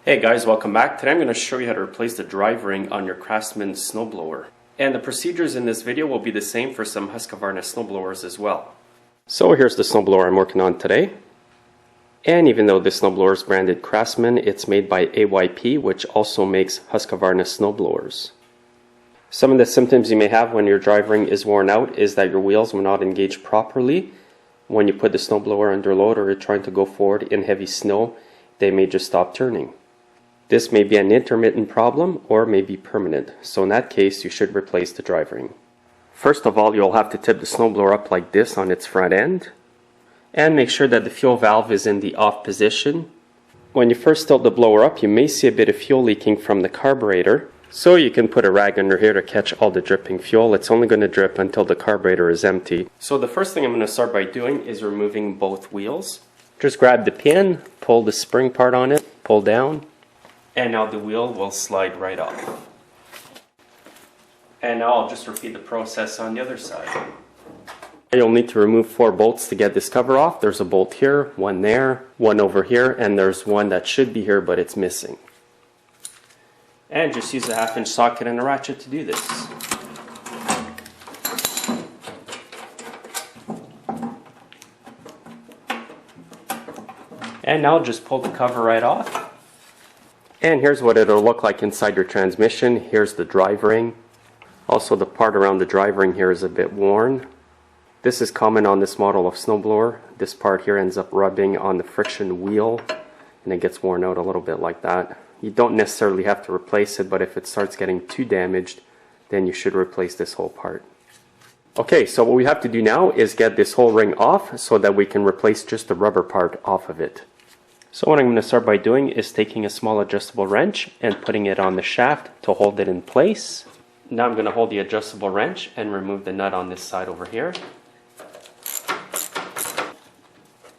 Hey guys, welcome back. Today I'm going to show you how to replace the drive ring on your Craftsman Snowblower. And the procedures in this video will be the same for some Husqvarna Snowblowers as well. So here's the snowblower I'm working on today. And even though this snowblower is branded Craftsman, it's made by AYP, which also makes Husqvarna Snowblowers. Some of the symptoms you may have when your drive ring is worn out is that your wheels will not engage properly. When you put the snowblower under load or you're trying to go forward in heavy snow, they may just stop turning. This may be an intermittent problem or may be permanent, so in that case you should replace the drive ring. First of all, you'll have to tip the snowblower up like this on its front end and make sure that the fuel valve is in the off position. When you first tilt the blower up, you may see a bit of fuel leaking from the carburetor, so you can put a rag under here to catch all the dripping fuel. It's only going to drip until the carburetor is empty. So the first thing I'm going to start by doing is removing both wheels. Just grab the pin, pull the spring part on it, pull down, and now the wheel will slide right off. And now I'll just repeat the process on the other side. You'll need to remove 4 bolts to get this cover off. There's a bolt here, one there, one over here, and there's one that should be here but it's missing. And just use a 1/2-inch socket and a ratchet to do this. And now just pull the cover right off. And here's what it'll look like inside your transmission. Here's the drive ring. Also, the part around the drive ring here is a bit worn. This is common on this model of snowblower. This part here ends up rubbing on the friction wheel and it gets worn out a little bit like that. You don't necessarily have to replace it, but if it starts getting too damaged, then you should replace this whole part. Okay, so what we have to do now is get this whole ring off so that we can replace just the rubber part off of it. So what I'm going to start by doing is taking a small adjustable wrench and putting it on the shaft to hold it in place. Now I'm going to hold the adjustable wrench and remove the nut on this side over here.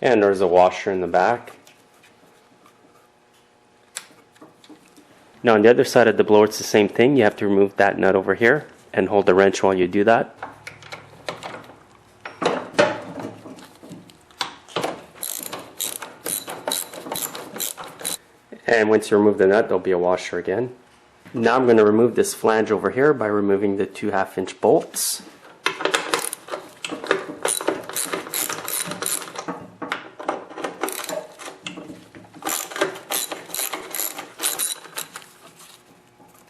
And there's a washer in the back. Now on the other side of the blower it's the same thing. You have to remove that nut over here and hold the wrench while you do that. And once you remove the nut, there'll be a washer again. Now I'm going to remove this flange over here by removing the 2 1/2-inch bolts.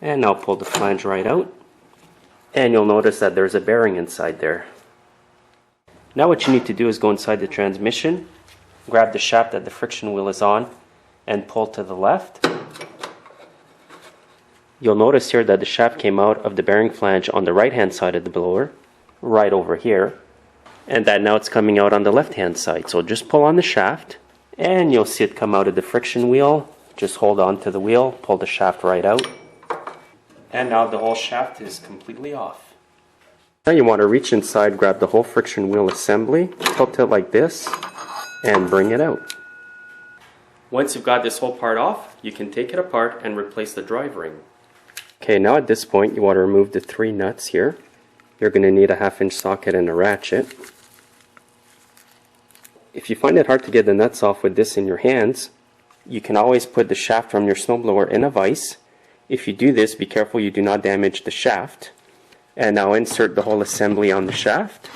And now pull the flange right out. And you'll notice that there's a bearing inside there. Now what you need to do is go inside the transmission, grab the shaft that the friction wheel is on, and pull to the left. You'll notice here that the shaft came out of the bearing flange on the right hand side of the blower, right over here, and that now it's coming out on the left hand side. So just pull on the shaft and you'll see it come out of the friction wheel. Just hold on to the wheel, pull the shaft right out, and now the whole shaft is completely off. Now you want to reach inside, grab the whole friction wheel assembly, tilt it like this, and bring it out. Once you've got this whole part off, you can take it apart and replace the drive ring. Okay, now at this point you want to remove the 3 nuts here. You're going to need a 1/2-inch socket and a ratchet. If you find it hard to get the nuts off with this in your hands, you can always put the shaft from your snowblower in a vise. If you do this, be careful you do not damage the shaft. And now insert the whole assembly on the shaft.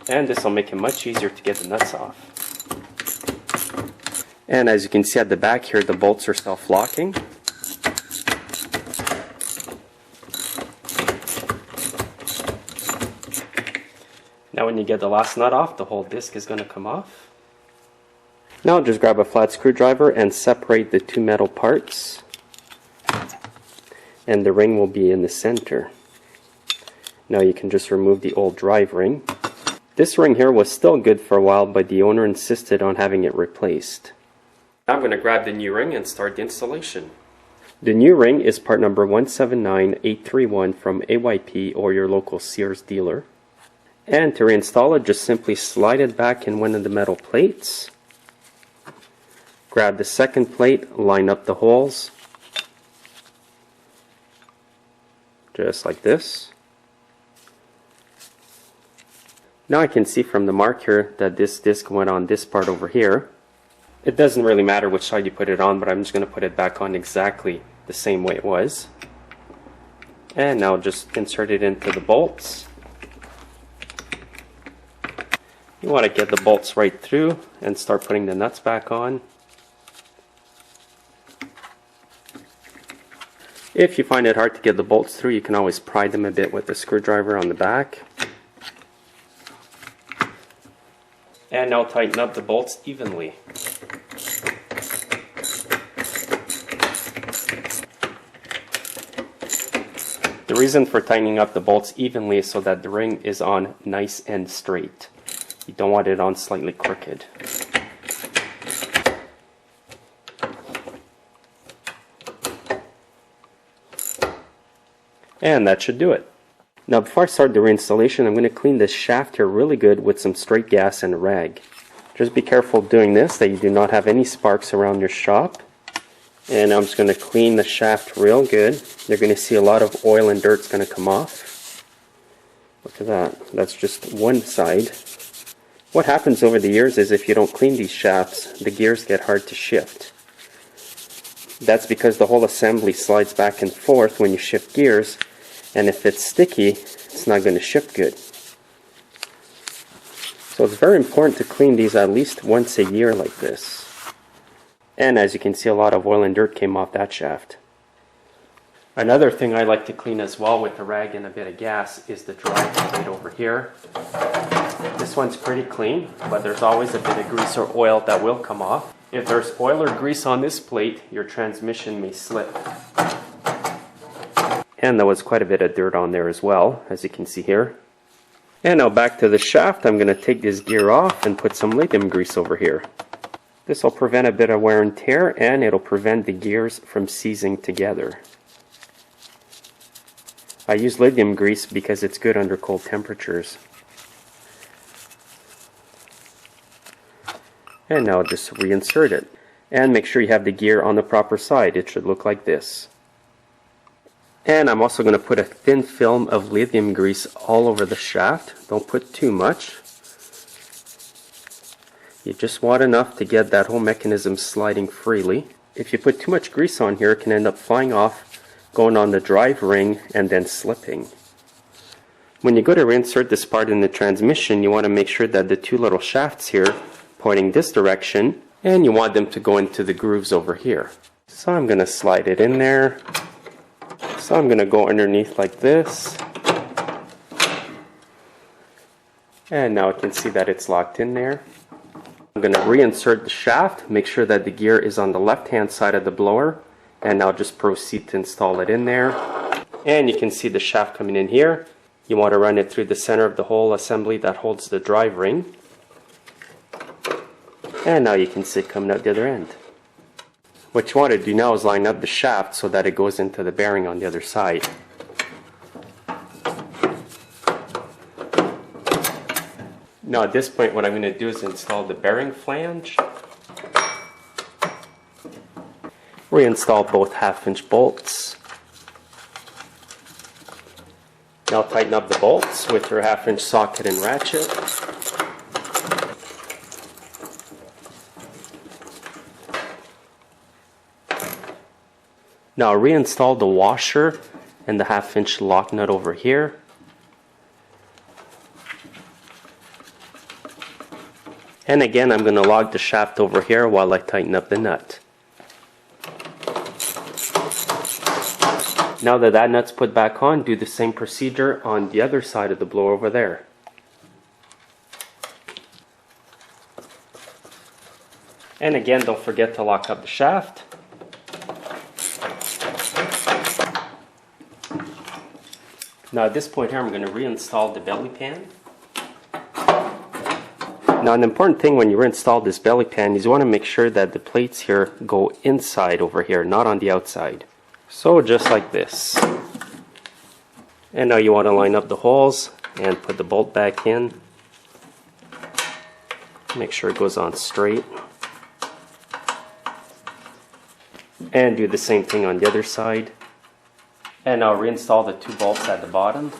And this will make it much easier to get the nuts off. And as you can see at the back here, the bolts are self-locking. Now when you get the last nut off, the whole disc is going to come off. Now just grab a flat screwdriver and separate the 2 metal parts. And the ring will be in the center. Now you can just remove the old drive ring. This ring here was still good for a while, but the owner insisted on having it replaced. Now I'm going to grab the new ring and start the installation. The new ring is part number 179831 from AYP or your local Sears dealer. And to reinstall it, just simply slide it back in one of the metal plates. Grab the second plate, line up the holes. Just like this. Now I can see from the mark here that this disc went on this part over here. It doesn't really matter which side you put it on, but I'm just going to put it back on exactly the same way it was. And now just insert it into the bolts. You want to get the bolts right through and start putting the nuts back on. If you find it hard to get the bolts through, you can always pry them a bit with the screwdriver on the back. And now tighten up the bolts evenly. The reason for tightening up the bolts evenly is so that the ring is on nice and straight. You don't want it on slightly crooked. And that should do it. Now before I start the reinstallation, I'm going to clean this shaft here really good with some straight gas and a rag. Just be careful doing this, that you do not have any sparks around your shop. And I'm just going to clean the shaft real good. You're going to see a lot of oil and dirt's going to come off. Look at that. That's just one side. What happens over the years is if you don't clean these shafts, the gears get hard to shift. That's because the whole assembly slides back and forth when you shift gears, and if it's sticky, it's not going to shift good. So it's very important to clean these at least once a year like this. And as you can see, a lot of oil and dirt came off that shaft. Another thing I like to clean as well with a rag and a bit of gas is the drive plate over here. This one's pretty clean, but there's always a bit of grease or oil that will come off. If there's oil or grease on this plate, your transmission may slip. And there was quite a bit of dirt on there as well, as you can see here. And now back to the shaft, I'm going to take this gear off and put some lithium grease over here. This will prevent a bit of wear and tear, and it'll prevent the gears from seizing together. I use lithium grease because it's good under cold temperatures. And now just reinsert it. And make sure you have the gear on the proper side. It should look like this. And I'm also going to put a thin film of lithium grease all over the shaft. Don't put too much. You just want enough to get that whole mechanism sliding freely. If you put too much grease on here, it can end up flying off, going on the drive ring, and then slipping. When you go to reinsert this part in the transmission, you want to make sure that the two little shafts here pointing this direction, and you want them to go into the grooves over here. So I'm going to slide it in there. So I'm going to go underneath like this. And now I can see that it's locked in there. I'm going to reinsert the shaft, make sure that the gear is on the left hand side of the blower, and now just proceed to install it in there. And you can see the shaft coming in here. You want to run it through the center of the whole assembly that holds the drive ring. And now you can see it coming out the other end. What you want to do now is line up the shaft so that it goes into the bearing on the other side. Now at this point what I'm going to do is install the bearing flange. Reinstall both 1/2-inch bolts. Now tighten up the bolts with your 1/2-inch socket and ratchet. Now reinstall the washer and the 1/2-inch lock nut over here. And again, I'm going to log the shaft over here while I tighten up the nut. Now that that nut's put back on, do the same procedure on the other side of the blower over there. And again, don't forget to lock up the shaft. Now at this point here, I'm going to reinstall the belly pan. Now an important thing when you reinstall this belly pan is you want to make sure that the plates here go inside over here, not on the outside. So just like this. And now you want to line up the holes and put the bolt back in. Make sure it goes on straight. And do the same thing on the other side. And now reinstall the 2 bolts at the bottom.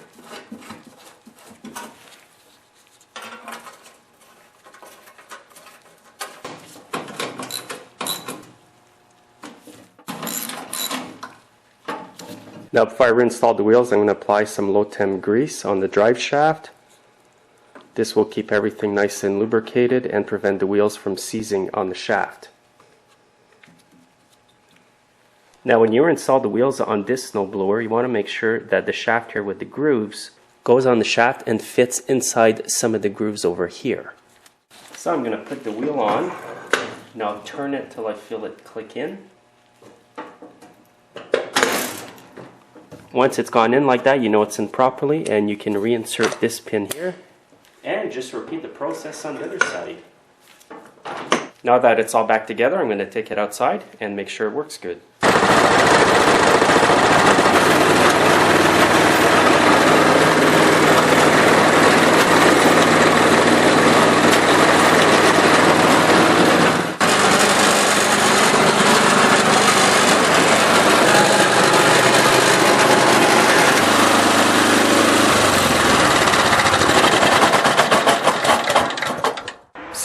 Now before I reinstall the wheels, I'm going to apply some low temp grease on the drive shaft. This will keep everything nice and lubricated and prevent the wheels from seizing on the shaft. Now when you install the wheels on this snowblower, you want to make sure that the shaft here with the grooves goes on the shaft and fits inside some of the grooves over here. So I'm going to put the wheel on. Now turn it till I feel it click in. Once it's gone in like that, you know it's in properly, and you can reinsert this pin here and just repeat the process on the other side. Now that it's all back together, I'm going to take it outside and make sure it works good.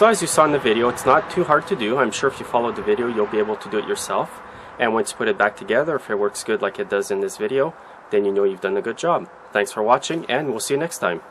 So as you saw in the video, it's not too hard to do. I'm sure if you follow the video, you'll be able to do it yourself. And once you put it back together, if it works good like it does in this video, then you know you've done a good job. Thanks for watching, and we'll see you next time.